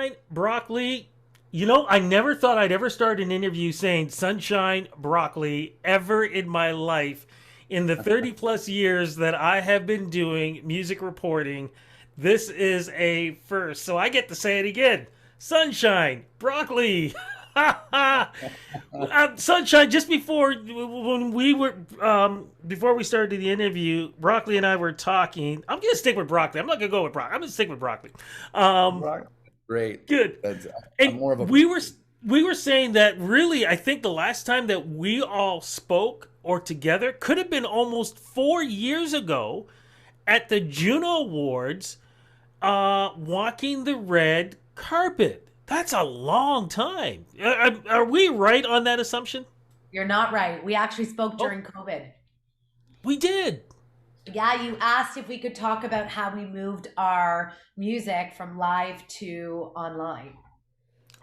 Sunshine, broccoli. You know, I never thought I'd ever start an interview saying sunshine, broccoli ever in my life. In the 30 plus years that I have been doing music reporting, this is a first. So I get to say it again. Sunshine, broccoli. Sunshine, just before when we were before we started the interview, broccoli and I were talking. I'm gonna stick with broccoli. I'm not gonna go with broccoli. I'm gonna stick with broccoli. Um, Right. Great. Good. That's I'm And more of a we were saying that really, I think the last time that we all spoke or together could have been almost 4 years ago at the Juno Awards, walking the red carpet. That's a long time. Are we right on that assumption? You're not right. We actually spoke Oh, during COVID. we did. Yeah, you asked if we could talk about how we moved our music from live to online.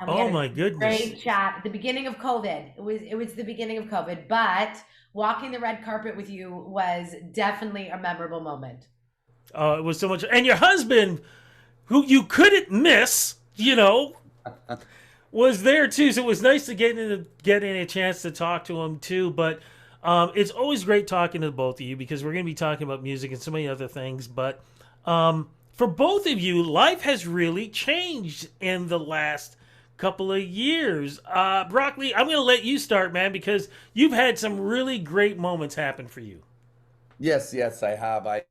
And we Oh had a my goodness. great chat at the beginning of COVID. It was the beginning of COVID, but walking the red carpet with you was definitely a memorable moment. Oh, it was so much. And your husband, who you couldn't miss, was there too. So it was nice to getting a chance to talk to him too. But it's always great talking to both of you because we're going to be talking about music and so many other things. But for both of you, life has really changed in the last couple of years. Broccoli, I'm going to let you start, man, because you've had some really great moments happen for you. Yes, yes, I have. I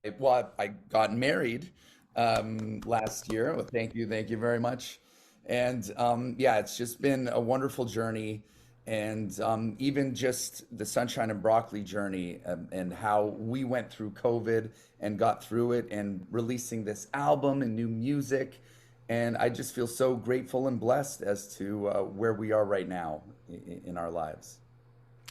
got married last year. Well, thank you very much. And yeah, it's just been a wonderful journey, and even just the Sunshine and Broccoli journey, and how we went through COVID and got through it, and releasing this album and new music. And I just feel so grateful and blessed as to where we are right now in our lives.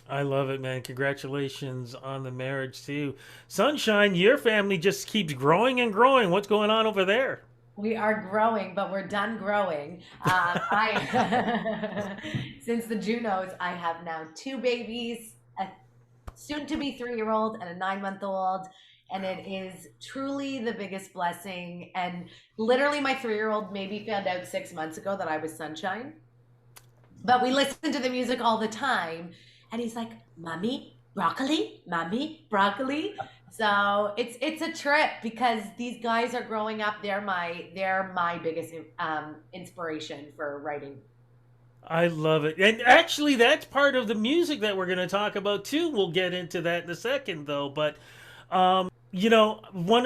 I love it, man. Congratulations on the marriage, too. Sunshine, your family just keeps growing and growing. What's going on over there? We are growing, but we're done growing. I since the Junos, I have now two babies, a soon-to-be 3-year-old and a 9-month-old, and it is truly the biggest blessing. And literally, my 3-year-old maybe found out 6 months ago that I was Sunshine, but we listen to the music all the time, and he's like, mommy broccoli." So it's a trip because these guys are growing up. They're my biggest inspiration for writing. I love it. And actually, that's part of the music that we're going to talk about, too. We'll get into that in a second, though. But one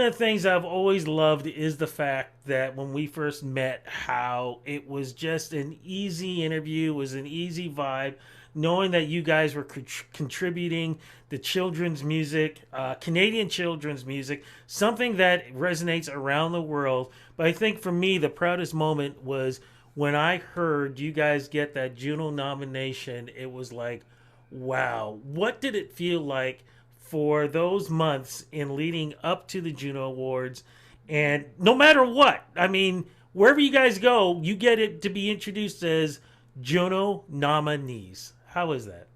of the things I've always loved is the fact that when we first met, how it was just an easy interview, it was an easy vibe, knowing that you guys were contributing the children's music, Canadian children's music, something that resonates around the world. But I think for me, the proudest moment was when I heard you guys get that Juno nomination. It was like, wow, what did it feel like for those months in leading up to the Juno Awards? And no matter what, I mean, wherever you guys go, you get it to be introduced as Juno nominees. How is that?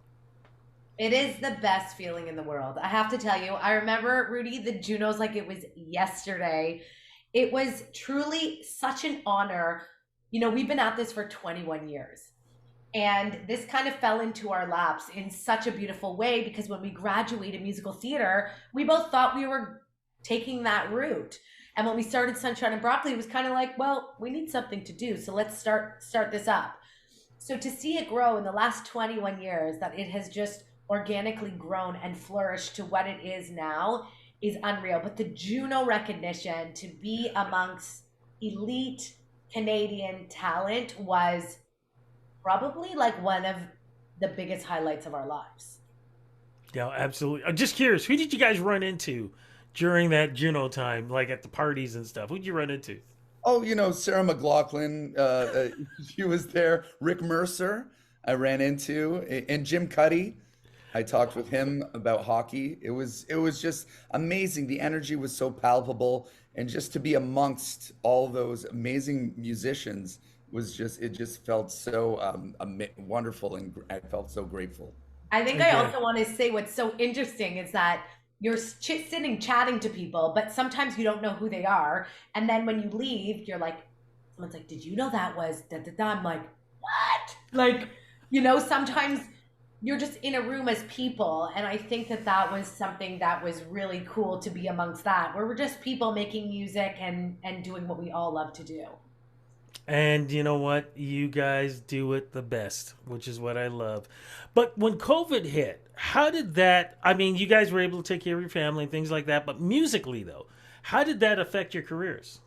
It is the best feeling in the world. I have to tell you, I remember, Rudy, the Junos like it was yesterday. It was truly such an honor. We've been at this for 21 years. And this kind of fell into our laps in such a beautiful way because when we graduated musical theater, we both thought we were taking that route. And when we started Sunshine and Broccoli, it was kind of like, well, we need something to do. So let's start this up. So to see it grow in the last 21 years, that it has just organically grown and flourished to what it is now is unreal. But the Juno recognition to be amongst elite Canadian talent was probably like one of the biggest highlights of our lives. Yeah, absolutely. I'm just curious, who did you guys run into during that Juno time, like at the parties and stuff? Who'd you run into? Oh, Sarah McLaughlin, she was there. Rick Mercer, I ran into, and Jim Cuddy. I talked with him about hockey. It was just amazing. The energy was so palpable, and just to be amongst all those amazing musicians it just felt so wonderful, and I felt so grateful. I think I Yeah. also want to say what's so interesting is that you're sitting chatting to people, but sometimes you don't know who they are. And then when you leave, you're like, someone's like, did you know that was da da da? I'm like, what? Like, sometimes you're just in a room as people. And I think that that was something that was really cool to be amongst that, where we're just people making music and doing what we all love to do. And you know what? You guys do it the best, which is what I love. But when COVID hit, how did that? I mean, you guys were able to take care of your family and things like that. But musically, though, how did that affect your careers?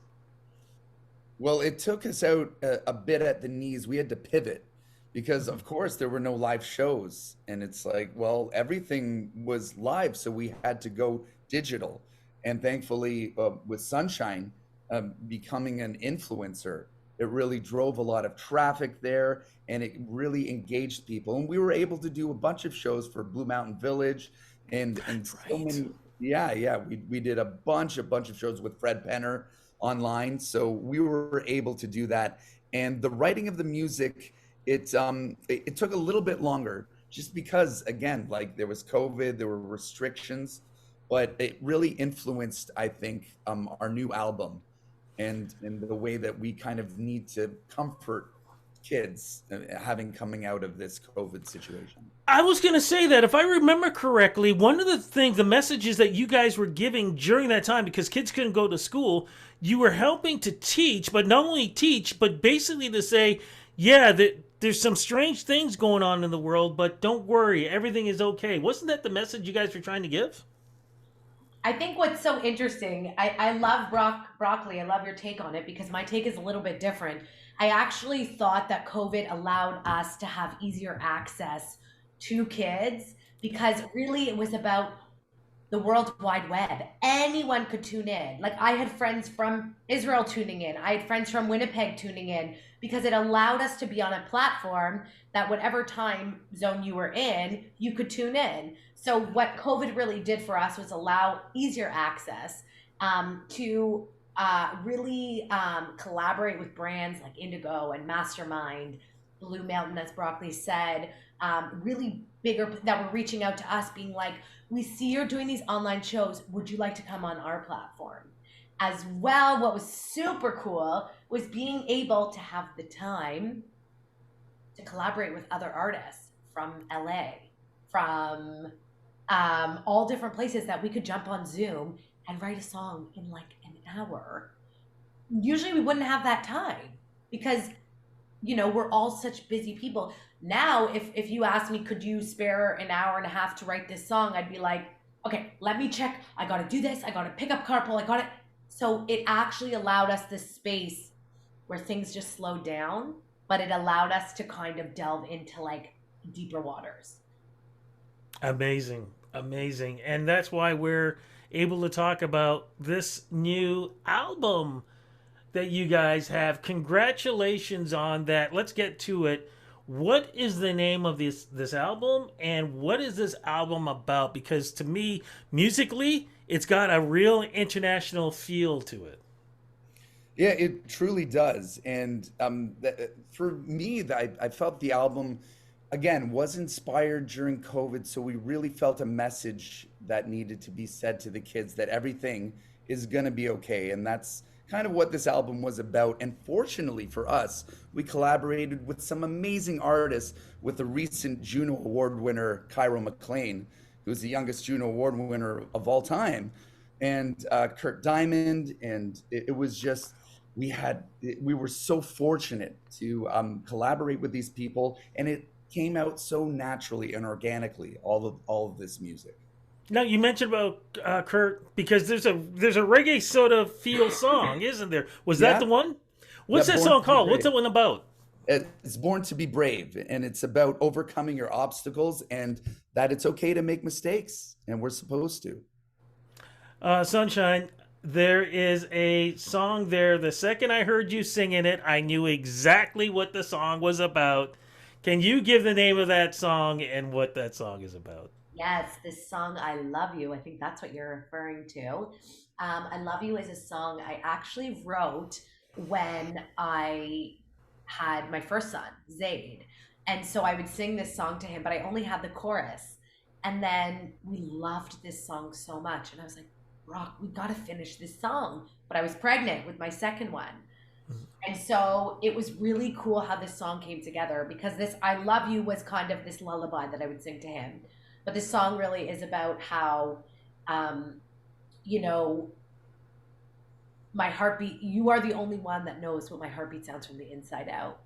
Well, it took us out a bit at the knees. We had to pivot because, Mhm. of course, there were no live shows. And it's like, well, everything was live. So we had to go digital. And thankfully, with Sonshine becoming an influencer, it really drove a lot of traffic there and it really engaged people. And we were able to do a bunch of shows for Blue Mountain Village and so Right. many. Yeah, yeah. We did a bunch of shows with Fred Penner online. So we were able to do that. And the writing of the music, it took a little bit longer just because again, like there was COVID, there were restrictions, but it really influenced, I think, our new album and the way that we kind of need to comfort kids having coming out of this COVID situation. I was going to say that if I remember correctly, one of the things, the messages that you guys were giving during that time, because kids couldn't go to school, you were helping to teach, but not only teach, but basically to say, yeah, that there's some strange things going on in the world, but don't worry, everything is okay. Wasn't that the message you guys were trying to give? I think what's so interesting, I love broccoli. I love your take on it because my take is a little bit different. I actually thought that COVID allowed us to have easier access to kids because really it was about the World Wide Web. Anyone could tune in. Like I had friends from Israel tuning in. I had friends from Winnipeg tuning in because it allowed us to be on a platform that whatever time zone you were in, you could tune in. So what COVID really did for us was allow easier access to really collaborate with brands like Indigo and Mastermind, Blue Mountain, as Broccoli said, really bigger that were reaching out to us, being like, we see you're doing these online shows. Would you like to come on our platform? As well, what was super cool was being able to have the time to collaborate with other artists from LA, from all different places that we could jump on Zoom and write a song in like an hour. Usually we wouldn't have that time because we're all such busy people. Now, if you ask me, could you spare an hour and a half to write this song? I'd be like, okay, let me check. I got to do this. I got to pick up carpool. I got it. So it actually allowed us this space where things just slowed down, but it allowed us to kind of delve into like deeper waters. Amazing. Amazing. And that's why we're able to talk about this new album that you guys have. Congratulations on that. Let's get to it. What is the name of this album and what is this album about? Because to me, musically, it's got a real international feel to it. Yeah, it truly does. And for me, I felt the album, again, was inspired during COVID. So we really felt a message that needed to be said to the kids that everything is going to be okay. And that's kind of what this album was about. And fortunately for us, we collaborated with some amazing artists with the recent Juno Award winner, Cairo McLean, who's the youngest Juno Award winner of all time, and Kurt Diamond. And it was just, we were so fortunate to collaborate with these people, and it came out so naturally and organically. All of this music. Now you mentioned about Kurt because there's a reggae sort of feel song, isn't there? Was that Yeah, the one? yeah. What's that Born song to be called? What's brave. that one about? It's born to be brave, and it's about overcoming your obstacles, and that it's okay to make mistakes, and we're supposed to. Sunshine, there is a song there. The second I heard you singing it, I knew exactly what the song was about. Can you give the name of that song and what that song is about? Yes, this song, I Love You, I think that's what you're referring to. I Love You is a song I actually wrote when I had my first son, Zaid. And so I would sing this song to him, but I only had the chorus. And then we loved this song so much. And I was like, Rock, we got to finish this song. But I was pregnant with my second one. And so it was really cool how this song came together, because this I Love You was kind of this lullaby that I would sing to him. But this song really is about how, um, you know, my heartbeat, you are the only one that knows what my heartbeat sounds from the inside out.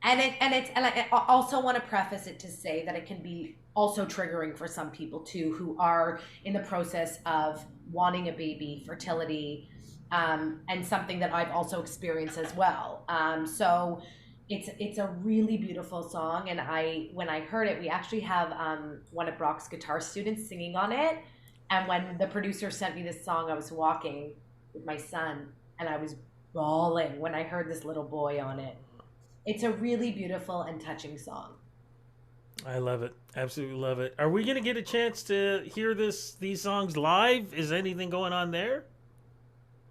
And I also want to preface it to say that it can be also triggering for some people too, who are in the process of wanting a baby, fertility, and something that I've also experienced as well. So it's a really beautiful song, and I when I heard it, we actually have one of Brock's guitar students singing on it. And when the producer sent me this song, I was walking with my son, and I was bawling when I heard this little boy on it. It's a really beautiful and touching song. I love it. Absolutely love it. Are we going to get a chance to hear these songs live? Is anything going on there?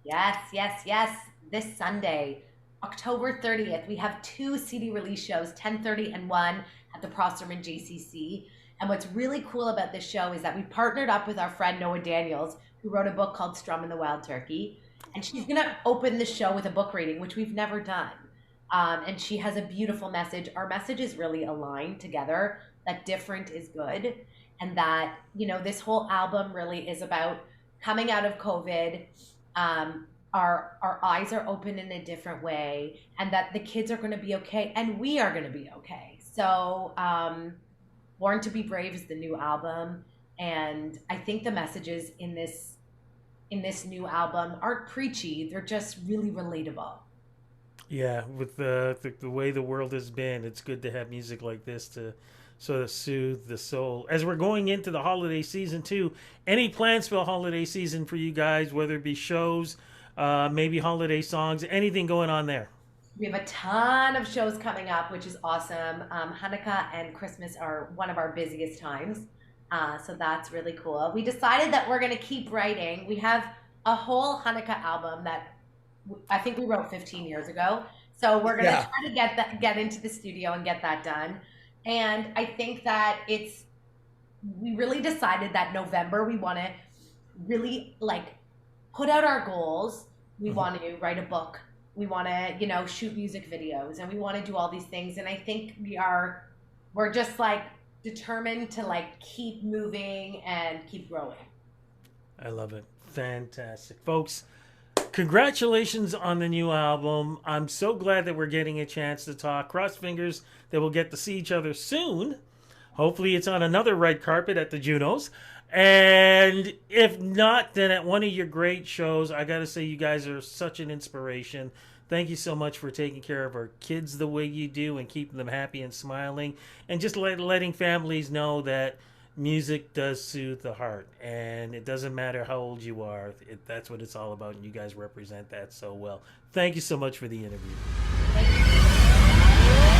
Yes, yes, yes. This Sunday, October 30th, we have two CD release shows, 10:30 and 1 at the Prosterman JCC. And what's really cool about this show is that we partnered up with our friend Noah Daniels, who wrote a book called Strum the Wild Turkey. And she's going to open the show with a book reading, which we've never done. And she has a beautiful message. Our messages really align together, that different is good. And that, this whole album really is about coming out of COVID. Our eyes are open in a different way, and that the kids are going to be okay, and we are going to be okay. So, Born to Be Brave is the new album, and I think the messages in this new album aren't preachy. They're just really relatable. Yeah, with the way the world has been, it's good to have music like this to sort of soothe the soul. As we're going into the holiday season too, any plans for the holiday season for you guys, whether it be shows, maybe holiday songs, anything going on there? We have a ton of shows coming up, which is awesome. Hanukkah and Christmas are one of our busiest times. So that's really cool. We decided that we're going to keep writing. We have a whole Hanukkah album that I think we wrote 15 years ago. So we're going to try to get into the studio and get that done. And I think that we really decided that November we want to really put out our goals. We want to write a book. We want to, shoot music videos, and we want to do all these things. And I think we're just determined to keep moving and keep growing. I love it. Fantastic. Folks, congratulations on the new album. I'm so glad that we're getting a chance to talk. Cross fingers that we'll get to see each other soon. Hopefully it's on another red carpet at the Junos. And if not, then at one of your great shows. I got to say, you guys are such an inspiration. Thank you so much for taking care of our kids the way you do and keeping them happy and smiling. And just letting families know that music does soothe the heart. And it doesn't matter how old you are. That's what it's all about. And you guys represent that so well. Thank you so much for the interview. Thank you.